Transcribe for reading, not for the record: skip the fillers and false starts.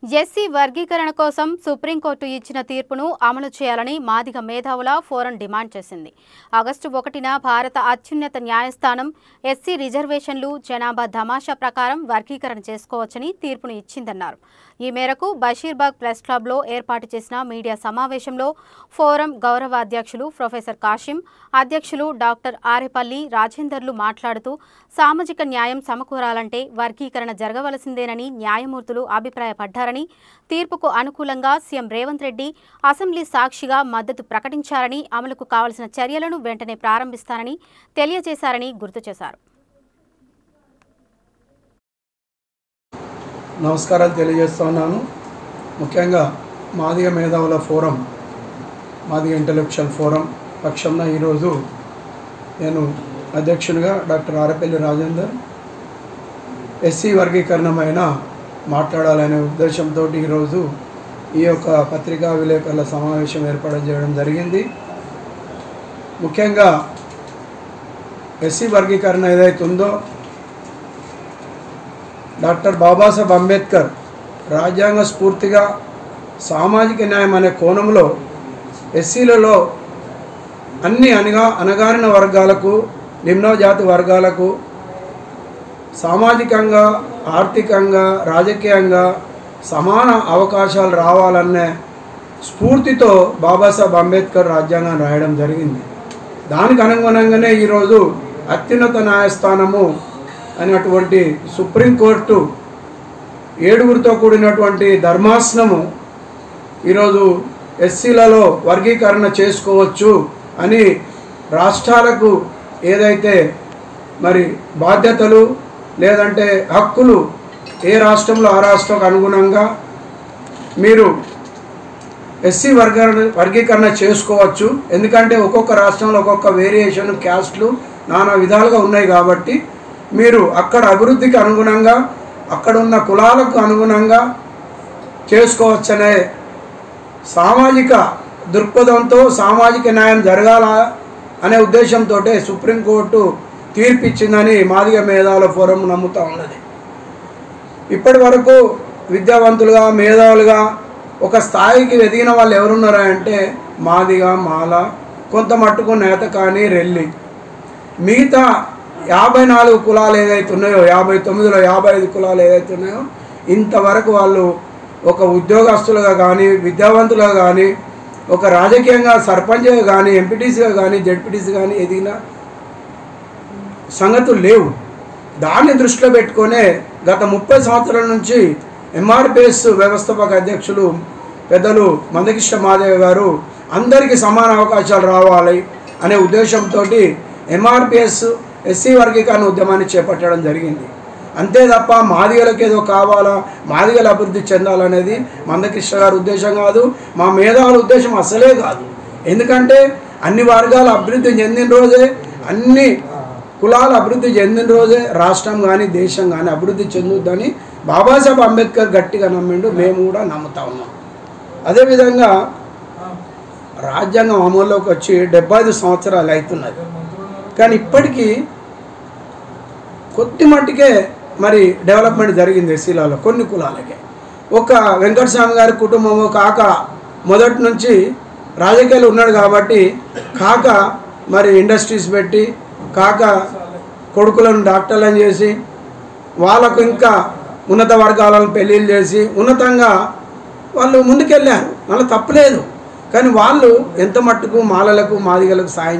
SC వర్గీకరణ కోసం supreme court ఇచ్చిన తీర్పును అమలు చేయాలని మాదిగ మేధావుల ఫోరం డిమాండ్ చేసింది. ఆగస్టు 1న భారత అత్యున్నత న్యాయస్థానం ఎస్సీ రిజర్వేషన్లు జనాభా తమాషా ప్రకారం వర్గీకరణ చేసుకోవచ్చని తీర్పును ఇచ్చిందన్నారు. ఈ మేరకు బషీర్బాగ్ ప్రెస్ క్లబ్లో ఏర్పాటు చేసిన మీడియా సమావేశంలో ఫోరం గౌరవ అధ్యక్షులు ప్రొఫెసర్ కాశిం, అధ్యక్షులు డాక్టర్ ఆరేపల్లి రాజేందర్లు మాట్లాడుతూ సామాజిక న్యాయం సమకూరాలంటే వర్గీకరణ జరగవలసిందేనని న్యాయమూర్తులు అభిప్రాయపడ్డారు. తీర్పుకు అనుకూలంగా సీఎం రేవంత్ రెడ్డి అసెంబ్లీ సాక్షిగా మద్దతు ప్రకటించారని, అమలుకు కావాల్సిన చర్యలను వెంటనే ప్రారంభిస్తారని తెలియజేశారని గుర్తు చేశారు. నమస్కారాలు తెలియజేస్తున్నాను. ముఖ్యంగా మాదిగ మేధావుల ఫోరం, మాదిగ ఇంటలెక్చువల్ ఫోరం పక్షంన ఈరోజు నేను అధ్యక్షునిగా డాక్టర్ ఆరేపల్లి రాజేందర్ ఎస్సీ వర్గీకరణమైన మాట్లాడాలనే ఉద్దేశంతో ఈరోజు ఈ యొక్క పత్రికా విలేకరుల సమావేశం ఏర్పాటు చేయడం జరిగింది. ముఖ్యంగా ఎస్సీ వర్గీకరణ ఏదైతే ఉందో డాక్టర్ బాబాసాహెబ్ అంబేద్కర్ రాజ్యాంగ స్ఫూర్తిగా సామాజిక న్యాయం అనే కోణంలో ఎస్సీలలో అన్ని అణగారిన వర్గాలకు, నిమ్నజాతి వర్గాలకు సామాజికంగా, ఆర్థికంగా, రాజకీయంగా సమాన అవకాశాలు రావాలనే స్ఫూర్తితో బాబాసాహెబ్ అంబేద్కర్ రాజ్యాంగాన్ని రాయడం జరిగింది. దానికి అనుగుణంగానే ఈరోజు అత్యున్నత న్యాయస్థానము అనేటువంటి సుప్రీంకోర్టు 7గురితో కూడినటువంటి ధర్మాసనము ఈరోజు ఎస్సీలలో వర్గీకరణ చేసుకోవచ్చు అని రాష్ట్రాలకు ఏదైతే మరి బాధ్యతలు లేదంటే హక్కులు ఏ రాష్ట్రంలో ఆ రాష్ట్రానికి అనుగుణంగా మీరు ఎస్సీ వర్గీకరణ చేసుకోవచ్చు. ఎందుకంటే ఒక్కొక్క రాష్ట్రంలో ఒక్కొక్క వేరియేషన్, క్యాస్ట్లు నానా విధాలుగా ఉన్నాయి కాబట్టి మీరు అక్కడ అభివృద్ధికి అనుగుణంగా, అక్కడ ఉన్న కులాలకు అనుగుణంగా చేసుకోవచ్చనే సామాజిక దృక్పథంతో సామాజిక న్యాయం జరగాల అనే ఉద్దేశంతో సుప్రీంకోర్టు తీర్పిచ్చిందని మాదిగ మేధావుల ఫోరం నమ్ముతూ ఉన్నది. ఇప్పటి వరకు విద్యావంతులుగా, మేధావులుగా ఒక స్థాయికి ఎదిగిన వాళ్ళు ఎవరున్నారా అంటే మాదిగ, మాల, కొంత మట్టుకు నేత కానీ, రెల్లి. మిగతా 54 కులాలు ఏదైతే ఉన్నాయో, 59లో 55 కులాలు ఏదైతే ఉన్నాయో ఇంతవరకు వాళ్ళు ఒక ఉద్యోగస్తులుగా కానీ, విద్యావంతులుగా కానీ, ఒక రాజకీయంగా సర్పంచ్గా కానీ, ఎంపీటీసీగా కానీ, జెడ్పీటీసీ కానీ ఎదిగిన సంగతులు లేవు. దాన్ని దృష్టిలో పెట్టుకునే గత 30 సంవత్సరాల నుంచి ఎంఆర్పిఎస్ వ్యవస్థాపక అధ్యక్షులు పెద్దలు మందకృష్ణ మాదేవ్ గారు అందరికీ సమాన అవకాశాలు రావాలి అనే ఉద్దేశంతో ఎంఆర్పిఎస్ ఎస్సీ వర్గీకరణ ఉద్యమాన్ని చేపట్టడం జరిగింది. అంతే తప్ప మాదిగలకు ఏదో కావాలా, మాదిగల అభివృద్ధి చెందాలనేది మందకృష్ణ గారి ఉద్దేశం కాదు, మా మేధావుల ఉద్దేశం అసలే కాదు. ఎందుకంటే అన్ని వర్గాల అభివృద్ధి చెందిన రోజే, అన్ని కులాల అభివృద్ధి చెందిన రోజే రాష్ట్రం కానీ, దేశం కానీ అభివృద్ధి చెందుద్దని బాబాసాహెబ్ అంబేద్కర్ గట్టిగా నమ్మిండు. మేము కూడా నమ్ముతా ఉన్నాం. అదేవిధంగా రాజ్యాంగం అమల్లోకి వచ్చి 75 సంవత్సరాలు అవుతున్నది. కానీ ఇప్పటికీ కొద్ది మట్టికే మరి డెవలప్మెంట్ జరిగింది ఎస్సీలలో, కొన్ని కులాలకే. ఒక వెంకటస్వామి గారి కుటుంబము కాక మొదటి నుంచి రాజకీయాలు ఉన్నాడు కాబట్టి కాక మరి ఇండస్ట్రీస్ పెట్టి, కాక కొడుకులను డాక్టర్లను చేసి, వాళ్ళకు ఇంకా ఉన్నత వర్గాలను పెళ్ళిళ్ళు చేసి ఉన్నతంగా వాళ్ళు ముందుకెళ్ళారు. వాళ్ళ తప్పులేదు. కానీ వాళ్ళు ఎంత మట్టుకు మాలలకు, మాదిగలకు సాయం